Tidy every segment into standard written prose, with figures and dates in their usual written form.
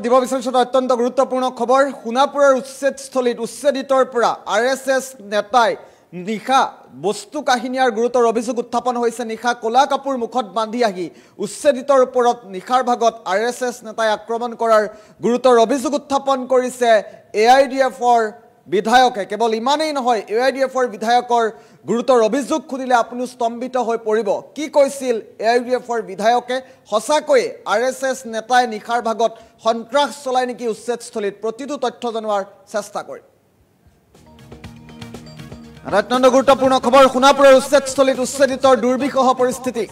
দিব বিচাৰিছো অত্যন্ত গুৰুত্বপূৰ্ণ খবৰ সোণাপুৰৰ উচ্ছেদস্থলীত উচ্ছেদিতৰ পৰা আৰএছএছ নেতাই নিশা বস্তু কাহিনীৰ গুৰুতৰ অভিযোগ উত্থাপন হৈছে নিশা কলা কাপোৰ মুখত বান্ধি আহি উচ্ছেদিতৰ ওপৰত নিশাৰ ভাগত আৰএছএছ নেতাই আক্ৰমণ কৰাৰ গুৰুতৰ অভিযোগ উত্থাপন কৰিছে এআইডিএফৰ বিধায়কে কেৱল ইমানেই নহয় এআইডিএফৰ বিধায়কৰ গুৰুতৰ অভিযোগ খুদিলে আপুনি স্তম্ভিত হৈ পৰিব কি কৈছিল এআইডিএফৰ বিধায়কে হসাকৈ আৰএছএছ নেতাই নিশাৰ ভাগত সন্ত্ৰাস চলাই নেকি উচ্ছেদস্থলীত প্ৰতিটো তথ্য জনোৱাৰ চেষ্টা কৰে অত্যন্ত গুৰুত্বপূৰ্ণ খবৰ সোণাপুৰৰ উচ্ছেদস্থলীত উচ্ছেদিতৰ দুৰ্বিষহ পৰিস্থিতি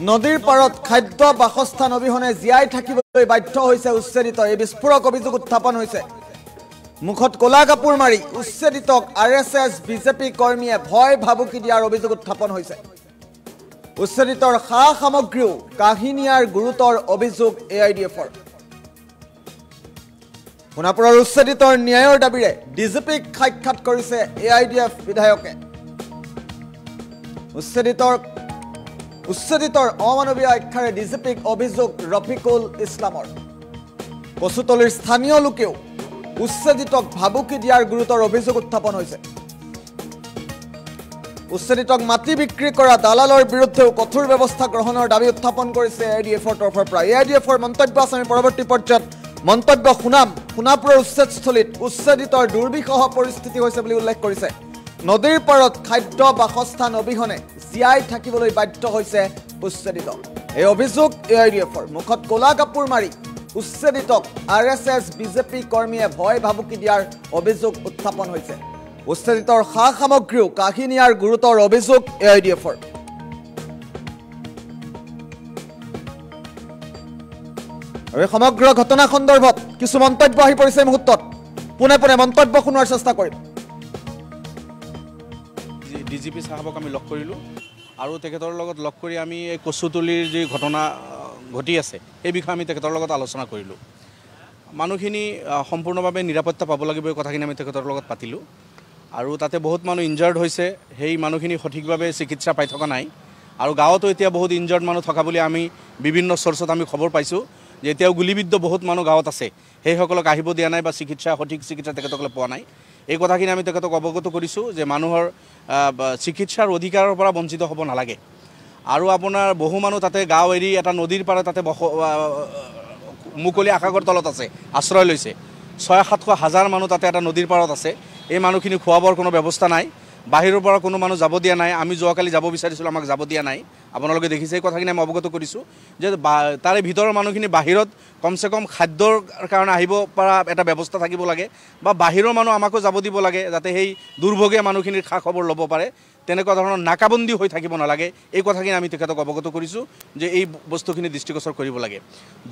নদীৰ পাৰত খাদ্য বাসস্থান অবিহনে জীয়াই থাকিবলৈ বাধ্য হৈছে উচ্ছেদিত এই বিস্ফোৰক অভিযোগ উত্থাপন হৈছে মুখত কলা কাপোৰ মাৰি উচ্ছেদিতক আৰএছএছ বিজেপি কৰ্মীয়ে ভয় ভাবুকি দিয়াৰ অভিযোগ উত্থাপন হৈছে উচ্ছেদিতৰ সা সামগ্ৰীও কাহিনীৰ গুৰুতৰ অভিযোগ এআইডিএফৰ সোণাপুৰৰ উচ্ছেদিতৰ ন্যায়ৰ দাবীৰে ডিজিপিক সাক্ষাৎ কৰিছে এআইডিএফ বিধায়কে উচ্ছেদিতৰ অমানৱীয় আখ্যাৰে ডিজিপিক অভিযোগ ৰফিকুল ইছলামৰ কচুতলিৰ স্থানীয় লোকেও উচ্ছেদিতক ভাবুকি দিয়াৰ গুৰুতৰ অভিযোগ উত্থাপন হৈছে উচ্ছেদিতক মাটি বিক্ৰী কৰা দালালৰ বিৰুদ্ধেও কঠোৰ ব্যৱস্থা গ্ৰহণৰ দাবী উত্থাপন কৰিছে এআইডিএফৰ তৰফৰ পৰা এআইডিএফৰ মন্তব্য আছে আমি পৰৱৰ্তী পৰ্যায়ত মন্তব্য সোণাপুৰৰ উচ্ছেদস্থলীত উচ্ছেদিতৰ দুৰ্বিষহ পৰিস্থিতি হৈছে বুলি উল্লেখ কৰিছে নদীৰ পাৰত খাদ্য বাসস্থান অবিহনে জীয়াই থাকিবলৈ বাধ্য হৈছে উচ্ছেদিত এই অভিযোগ এআইডিএফৰ মুখত কলা কাপোৰ মাৰি উচ্ছেদিতক আৰএছএছ বিজেপি কৰ্মীয়ে ভয় ভাবুকি দিয়াৰ অভিযোগ উত্থাপন হৈছে উচ্ছেদিতৰ সা সামগ্ৰীও কাহিনীৰ গুৰুতৰ অভিযোগ এআইডিএফৰ আৰু সমগ্ৰ ঘটনা সন্দৰ্ভত কিছু মন্তব্য আহি পৰিছে মুহূৰ্তত পুনে পুনে মন্তব্য শুনোৱাৰ চেষ্টা কৰিম ডিজিপি সাহেবক আমি লগ কৰিলোঁ আৰু তেখেতৰ লগত লগ কৰি আমি এই কচুতলিৰ যি ঘটনা ঘটি আছে এই বিষয়ে আমি তেখেতৰ লগত আলোচনা কৰিলোঁ মানুহখিনি সম্পূৰ্ণভাৱে নিৰাপত্তা পাব লাগিব এই কথাখিনি আমি তেখেতৰ লগত পাতিলোঁ আৰু তাতে বহুত মানুহ ইনজাৰ্ড হৈছে সেই মানুহখিনি সঠিকভাৱে চিকিৎসা পাই থকা নাই আৰু গাঁৱতো এতিয়া বহুত ইনজাৰ্ড মানুহ থকা বুলি আমি বিভিন্ন চৰ্চত আমি খবৰ পাইছোঁ যে এতিয়াও গুলিবিদ্ধ বহুত মানুহ গাঁৱত আছে সেইসকলক আহিব দিয়া নাই বা সঠিক চিকিৎসা তেখেতসকলে পোৱা নাই এই কথাখিনি আমি তেখেতক অৱগত কৰিছোঁ যে মানুহৰ চিকিৎসাৰ অধিকাৰৰ পৰা বঞ্চিত হ'ব নালাগে আৰু আপোনাৰ বহু মানুহ তাতে গাঁও এৰি এটা নদীৰ পাৰে তাতে মুকলি আকাশৰ তলত আছে আশ্ৰয় লৈছে 600-700 মানুহ তাতে এটা নদীৰ পাৰত আছে এই মানুহখিনি খোৱা বোৱাৰ কোনো ব্যৱস্থা নাই বাহিৰৰ পৰা কোনো মানুহ যাব দিয়া নাই আমি যোৱাকালি যাব বিচাৰিছিলোঁ আমাক যাব দিয়া নাই আপোনালোকে দেখিছে এই কথাখিনি আমি অৱগত কৰিছোঁ যে তাৰে ভিতৰৰ মানুহখিনি বাহিৰত কমচে কম খাদ্যৰ কাৰণে আহিব পৰা এটা ব্যৱস্থা থাকিব লাগে বা বাহিৰৰ মানুহ আমাকো যাব দিব লাগে যাতে সেই দুৰ্ভগীয়া মানুহখিনিৰ খা খবৰ ল'ব পাৰে তেনেকুৱা ধৰণৰ নাকাবন্দী হৈ থাকিব নালাগে এই কথাখিনি আমি তেখেতক অৱগত কৰিছোঁ যে এই বস্তুখিনি দৃষ্টিগোচৰ কৰিব লাগে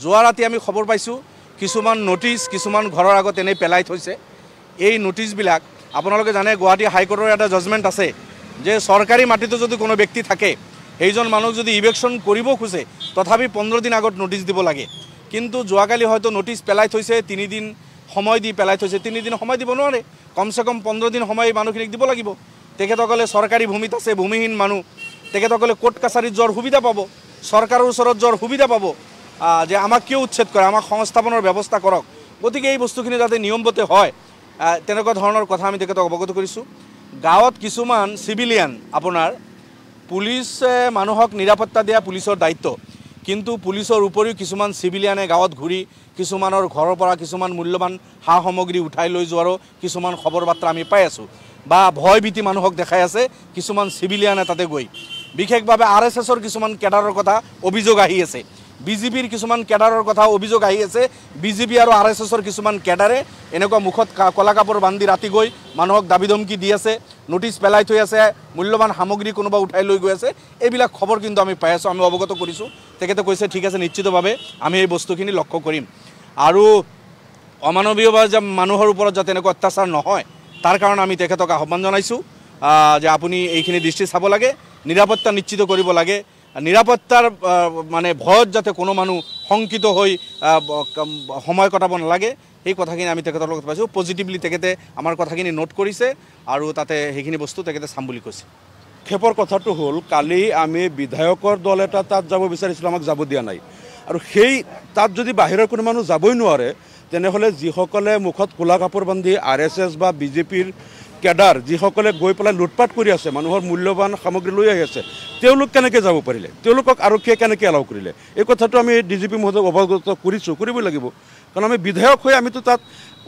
যোৱা ৰাতি আমি খবৰ পাইছোঁ কিছুমান নটিচ কিছুমান ঘৰৰ আগত এনেই পেলাই থৈছে এই নটিচবিলাক আপোনালোকে জানে গুৱাহাটী হাইকোৰ্টৰ এটা জাজমেণ্ট আছে যে চৰকাৰী মাটিতো যদি কোনো ব্যক্তি থাকে সেইজন মানুহ যদি ইভেকশ্যন কৰিব খোজে তথাপি 15 দিন আগত নটিচ দিব লাগে কিন্তু যোৱাকালি হয়তো নটিচ পেলাই থৈছে 3 দিন সময় দি পেলাই থৈছে 3 দিন সময় দিব নোৱাৰে কমসে কম 15 দিন সময় মানুহখিনিক দিব লাগিব তেখেতসকলে চৰকাৰী ভূমিত আছে ভূমিহীন মানুহ তেখেতসকলে কোৰ্ট কাছাৰীত যোৱাৰ সুবিধা পাব চৰকাৰৰ ওচৰত যোৱাৰ সুবিধা পাব যে আমাক কিয় উচ্ছেদ কৰে আমাক সংস্থাপনৰ ব্যৱস্থা কৰক গতিকে এই বস্তুখিনি যাতে নিয়মমতে হয় তেনেকুৱা ধৰণৰ কথা আমি তেখেতক অৱগত কৰিছোঁ গাঁৱত কিছুমান চিভিলিয়ান আপোনাৰ পুলিচে মানুহক নিৰাপত্তা দিয়া পুলিচৰ দায়িত্ব কিন্তু পুলিচৰ উপৰিও কিছুমান চিভিলিয়ানে গাঁৱত ঘূৰি কিছুমানৰ ঘৰৰ পৰা কিছুমান মূল্যৱান সা সামগ্ৰী উঠাই লৈ যোৱাৰো কিছুমান খবৰ বাৰ্তা আমি পাই আছোঁ বা ভয়ভীতি মানুহক দেখাই আছে কিছুমান চিভিলিয়ানে তাতে গৈ বিশেষভাৱে আৰএছএছৰ কিছুমান কেডাৰৰ কথা অভিযোগ আহি আছে বিজেপিৰ কিছুমান কেডাৰৰ কথা অভিযোগ আহি আছে বিজেপি আৰু আৰএছএছৰ কিছুমান কেডাৰে এনেকুৱা মুখত কলা কাপোৰ বান্ধি ৰাতি গৈ মানুহক দাবী ধমকি দি আছে নটিচ পেলাই থৈ আছে মূল্যৱান সামগ্ৰী কোনোবা উঠাই লৈ গৈ আছে এইবিলাক খবৰ কিন্তু আমি পাই আছোঁ আমি অৱগত কৰিছোঁ তেখেতে কৈছে ঠিক আছে নিশ্চিতভাৱে আমি এই বস্তুখিনি লক্ষ্য কৰিম আৰু অমানৱীয়ভাৱে মানুহৰ ওপৰত যাতে এনেকুৱা অত্যাচাৰ নহয় তাৰ কাৰণে আমি তেখেতক আহ্বান জনাইছোঁ যে আপুনি এইখিনি দৃষ্টি চাব লাগে নিৰাপত্তা নিশ্চিত কৰিব লাগে নিৰাপত্তাৰ মানে ভয়ত যাতে কোনো মানুহ শংকিত হৈ সময় কটাব নালাগে এই কথাখিনি আমি তেখেতৰ লগত পাইছোঁ পজিটিভলি তেখেতে আমাৰ কথাখিনি নোট কৰিছে আৰু তাতে সেইখিনি বস্তু তেখেতে চাম বুলি কৈছে ক্ষেপৰ কথাটো হ'ল কালি আমি বিধায়কৰ দল এটা তাত যাব বিচাৰিছিলোঁ আমাক যাব দিয়া নাই আৰু সেই তাত যদি বাহিৰৰ কোনো মানুহ যাবই নোৱাৰে তেনেহ'লে যিসকলে মুখত ক'লা কাপোৰ বান্ধি RSS বা বিজেপিৰ কেডাৰ যিসকলে গৈ পেলাই লুটপাট কৰি আছে মানুহৰ মূল্যৱান সামগ্ৰী লৈ আহি আছে তেওঁলোক কেনেকৈ যাব পাৰিলে তেওঁলোকক আৰক্ষীয়ে কেনেকৈ এলাউ কৰিলে এই কথাটো আমি DGP মহোদয়ক অৱগত কৰিছোঁ কৰিবই লাগিব কাৰণ আমি বিধায়ক হৈ আমিতো তাত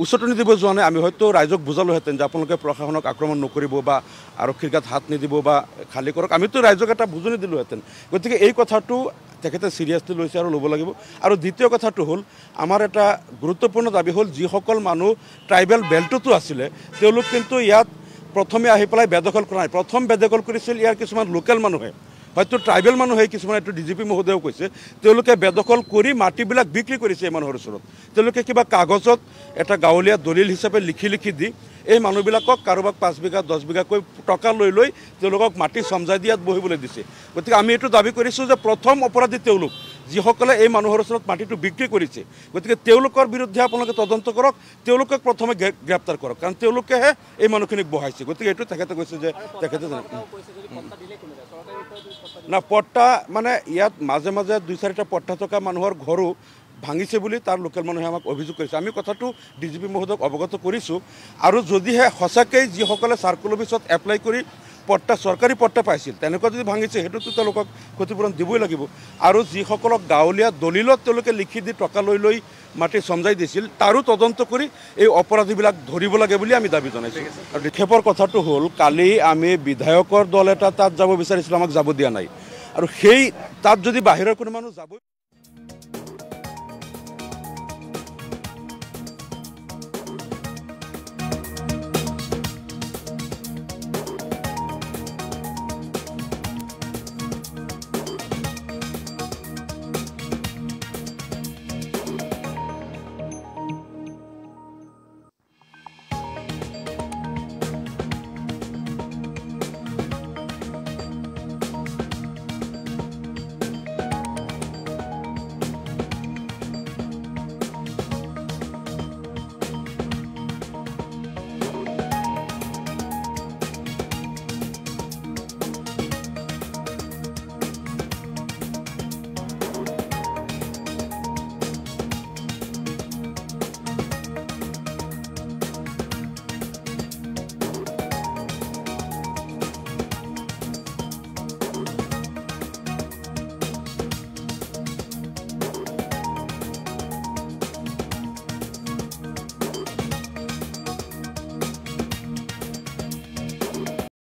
উচতনি দিব যোৱা নাই আমি হয়তো ৰাইজক বুজালোহেঁতেন যে আপোনালোকে প্ৰশাসনক আক্ৰমণ নকৰিব বা আৰক্ষীৰ গাত হাত নিদিব বা খালী কৰক আমিতো ৰাইজক এটা বুজনি দিলোহেঁতেন গতিকে এই কথাটো তেখেতে চিৰিয়াছলি লৈছে আৰু ল'ব লাগিব আৰু দ্বিতীয় কথাটো হ'ল আমাৰ এটা গুৰুত্বপূৰ্ণ দাবী হ'ল যিসকল মানুহ ট্ৰাইবেল বেল্টতো আছিলে তেওঁলোক কিন্তু ইয়াত প্ৰথমে আহি পেলাই বেদখল কৰা নাই প্ৰথম বেদখল কৰিছিল ইয়াৰ কিছুমান লোকেল মানুহে হয়তো ট্ৰাইবেল মানুহে কিছুমান এইটো DGP মহোদয়েও কৈছে তেওঁলোকে বেদখল কৰি মাটিবিলাক বিক্ৰী কৰিছে এই মানুহৰ ওচৰত তেওঁলোকে কিবা কাগজত এটা গাঁৱলীয়া দলিল হিচাপে লিখি দি এই মানুহবিলাকক কাৰোবাক 5 বিঘা 10 বিঘাকৈ টকা লৈ তেওঁলোকক মাটি সমজাই দিয়াত বহিবলৈ দিছে গতিকে আমি এইটো দাবী কৰিছোঁ যে প্ৰথম অপৰাধী তেওঁলোক যিসকলে এই মানুহৰ ওচৰত মাটিটো বিক্ৰী কৰিছে গতিকে তেওঁলোকৰ বিৰুদ্ধে আপোনালোকে তদন্ত কৰক তেওঁলোকক প্ৰথমে গ্ৰেপ্তাৰ কৰক কাৰণ তেওঁলোকেহে এই মানুহখিনিক বহাইছে গতিকে এইটো তেখেতে কৈছে যে তেখেতে না পট্টা মানে ইয়াত মাজে মাজে 2-4টা পট্টা থকা মানুহৰ ঘৰো ভাঙিছে বুলি তাৰ লোকেল মানুহে আমাক অভিযোগ কৰিছে আমি কথাটো DGP মহোদয়ক অৱগত কৰিছোঁ আৰু যদিহে সঁচাকৈ যিসকলে চাৰ্কল অফিচত এপ্লাই কৰি পট্টা চৰকাৰী পট্টা পাইছিল তেনেকুৱা যদি ভাঙিছে সেইটোতো তেওঁলোকক ক্ষতিপূৰণ দিবই লাগিব আৰু যিসকলক গাঁৱলীয়া দলিলত তেওঁলোকে লিখি দি টকা লৈ মাটি সমজাই দিছিল তাৰো তদন্ত কৰি এই অপৰাধীবিলাক ধৰিব লাগে বুলি আমি দাবী জনাইছোঁ আৰু নিক্ষেপৰ কথাটো হ'ল কালি আমি বিধায়কৰ দল এটা তাত যাব বিচাৰিছিলোঁ আমাক যাব দিয়া নাই আৰু সেই তাত যদি বাহিৰৰ কোনো মানুহ যাব